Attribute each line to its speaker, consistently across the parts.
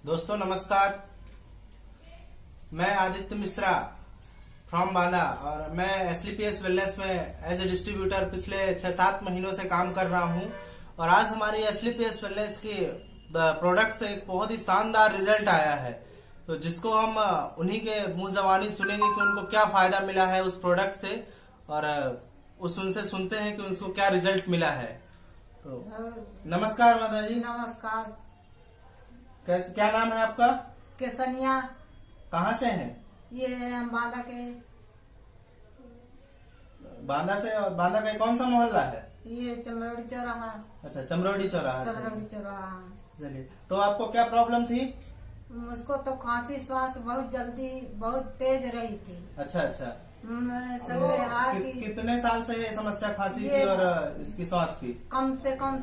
Speaker 1: दोस्तों नमस्कार, मैं आदित्य मिश्रा फ्रॉम बांदा और मैं एसलीपीएस वेलनेस में एज ए डिस्ट्रीब्यूटर पिछले 6-7 महीनों से काम कर रहा हूं। और आज हमारी एसलीपीएस वेलनेस की प्रोडक्ट से एक बहुत ही शानदार रिजल्ट आया है, तो जिसको हम उन्हीं के मुंह जबानी सुनेंगे कि उनको क्या फायदा मिला है उस प्रोडक्ट से, और उनसे सुनते हैं कि उनको क्या रिजल्ट मिला है। तो नमस्कार माता जी।
Speaker 2: नमस्कार।
Speaker 1: कैसे, क्या नाम है आपका?
Speaker 2: केसनिया।
Speaker 1: कहाँ से हैं?
Speaker 2: ये हम बांदा के।
Speaker 1: बांदा से? और बांदा का कौन सा मोहल्ला है?
Speaker 2: ये चमरौड़ी चौराहा।
Speaker 1: अच्छा, चमरौड़ी चौराहा।
Speaker 2: चमरौड़ी चौराहा।
Speaker 1: चलिए, तो आपको क्या प्रॉब्लम थी?
Speaker 2: मुझको तो खांसी श्वास बहुत जल्दी बहुत तेज रही थी।
Speaker 1: अच्छा अच्छा। कितने साल से ये समस्या खांसी की और इसकी श्वास की?
Speaker 2: कम से कम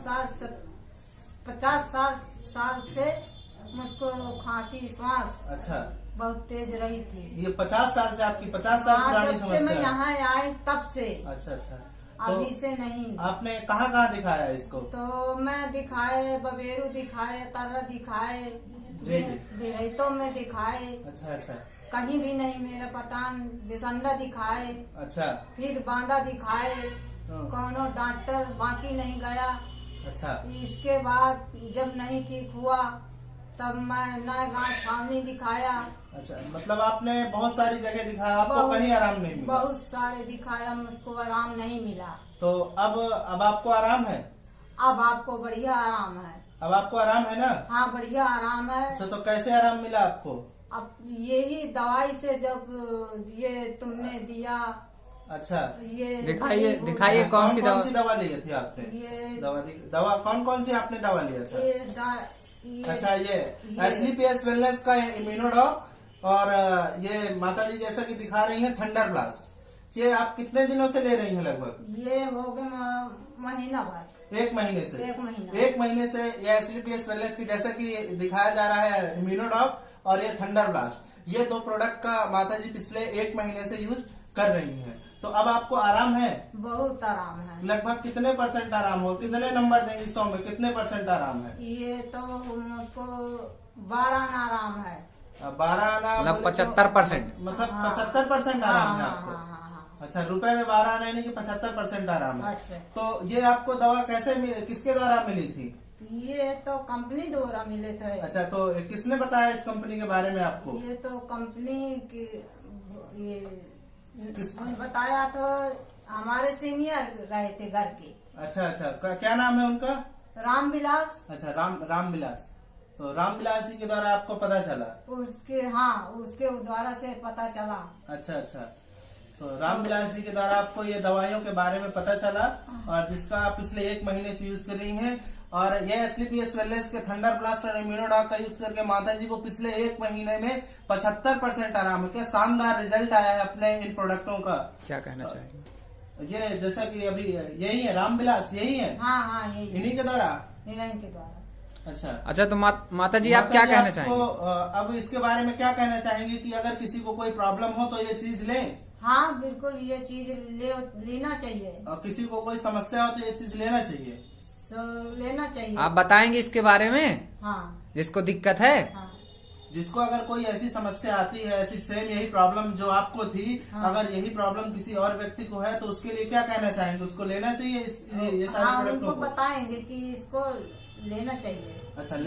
Speaker 2: 50-60 साल से मुझको खांसी श्वास
Speaker 1: अच्छा
Speaker 2: बहुत तेज रही थी।
Speaker 1: ये 50 साल से आपकी 50 साल पुरानी समस्या?
Speaker 2: जब से मैं यहाँ आई तब से।
Speaker 1: अच्छा अच्छा।
Speaker 2: अभी से नहीं।
Speaker 1: आपने कहाँ दिखाया इसको?
Speaker 2: तो मैं दिखाए, बबेरू दिखाए, तररा दिखाए, बिहैतो में दिखाए।
Speaker 1: अच्छा अच्छा।
Speaker 2: कहीं भी नहीं मेरा पटान। बिसंडा दिखाए।
Speaker 1: अच्छा।
Speaker 2: फिर बांदा दिखाए, कोनो डॉक्टर बाकी नहीं गया।
Speaker 1: अच्छा।
Speaker 2: इसके बाद जब नहीं ठीक हुआ तब मैं नए गांव छावनी दिखाया।
Speaker 1: अच्छा, मतलब आपने बहुत सारी जगह दिखाया, आपको कहीं आराम नहीं मिला?
Speaker 2: बहुत सारे दिखाया, मुझको आराम नहीं मिला।
Speaker 1: तो अब आपको आराम है?
Speaker 2: अब आपको बढ़िया आराम है।
Speaker 1: अब आपको आराम है ना?
Speaker 2: हाँ, बढ़िया आराम है।
Speaker 1: अच्छा, तो कैसे आराम मिला आपको?
Speaker 2: अब यही दवाई से जब ये तुमने दिया।
Speaker 1: अच्छा,
Speaker 2: ये
Speaker 3: दिखाइए कौन सी
Speaker 1: दवा ली थी आपने?
Speaker 2: ये
Speaker 1: दवा कौन सी आपने दवा लिया था? अच्छा, ये एसलीपीएस वेलनेस का इम्यूनोडॉक और ये माता जी जैसा कि दिखा रही हैं थंडर ब्लास्ट, ये आप कितने दिनों से ले रही हैं? लगभग
Speaker 2: ये हो गए महीना भर।
Speaker 1: 1 महीने से?
Speaker 2: 1
Speaker 1: महीने से ये एसलीपीएस वेलनेस की जैसा कि दिखाया जा रहा है इम्यूनोडॉक और ये थंडर ब्लास्ट, ये 2 प्रोडक्ट का माता जी पिछले 1 महीने से यूज कर रही हैं। तो अब आपको आराम है?
Speaker 2: बहुत आराम है।
Speaker 1: लगभग कितने % आराम हो? कितने नंबर देंगे 100 में? कितने % आराम है?
Speaker 2: ये तो मुझको 12 आना आराम है।
Speaker 1: 12 आना
Speaker 3: मतलब 75%?
Speaker 1: मतलब 75% आराम है आपको?
Speaker 2: हाँ।
Speaker 1: अच्छा, रुपए में 12 आना यानी कि 75% आराम है।
Speaker 2: अच्छा।
Speaker 1: तो ये आपको दवा कैसे किसके द्वारा मिली थी?
Speaker 2: ये तो कंपनी द्वारा मिले थे।
Speaker 1: अच्छा, तो किसने बताया इस कंपनी के बारे में आपको?
Speaker 2: ये तो कंपनी की बताया तो हमारे सीनियर रहे थे घर के।
Speaker 1: अच्छा अच्छा। क्या नाम है उनका?
Speaker 2: रामविलास।
Speaker 1: अच्छा, रामविलास। तो रामविलास जी के द्वारा आपको पता चला?
Speaker 2: उसके द्वारा से पता चला।
Speaker 1: अच्छा अच्छा। तो रामविलास जी के द्वारा आपको ये दवाइयों के बारे में पता चला और जिसका आप पिछले 1 महीने से यूज कर रही हैं। और ये एसलीपीएस वेलनेस के थंडर ब्लास्ट और इम्यूनोडॉक का यूज करके माता जी को पिछले 1 महीने में 75% आराम है। क्या शानदार रिजल्ट आया है अपने इन प्रोडक्टों का।
Speaker 3: क्या कहना चाहेंगे?
Speaker 1: ये जैसा कि अभी यही है रामविलास, यही है?
Speaker 2: हाँ, यही
Speaker 1: इन्हीं के द्वारा?
Speaker 2: इन्हीं के द्वारा।
Speaker 1: अच्छा,
Speaker 3: तो माता जी आप क्या कहना चाहेंगे?
Speaker 1: अब इसके बारे में क्या कहना चाहेंगे कि अगर किसी को कोई प्रॉब्लम हो तो ये चीज ले?
Speaker 2: हाँ, बिल्कुल ये चीज लेना चाहिए।
Speaker 1: और किसी को कोई समस्या हो तो ये चीज लेना चाहिए?
Speaker 2: तो लेना चाहिए।
Speaker 3: आप बताएंगे इसके बारे में?
Speaker 2: हाँ।
Speaker 3: जिसको दिक्कत है?
Speaker 2: हाँ।
Speaker 1: जिसको अगर कोई ऐसी समस्या आती है, ऐसी सेम यही प्रॉब्लम जो आपको थी, अगर यही प्रॉब्लम किसी और व्यक्ति को है तो उसके लिए क्या कहना चाहेंगे? उसको लेना चाहिए ये सारे प्रोडक्टों को?
Speaker 2: उनको बताएंगे कि इसको लेना चाहिए।
Speaker 1: अच्छा।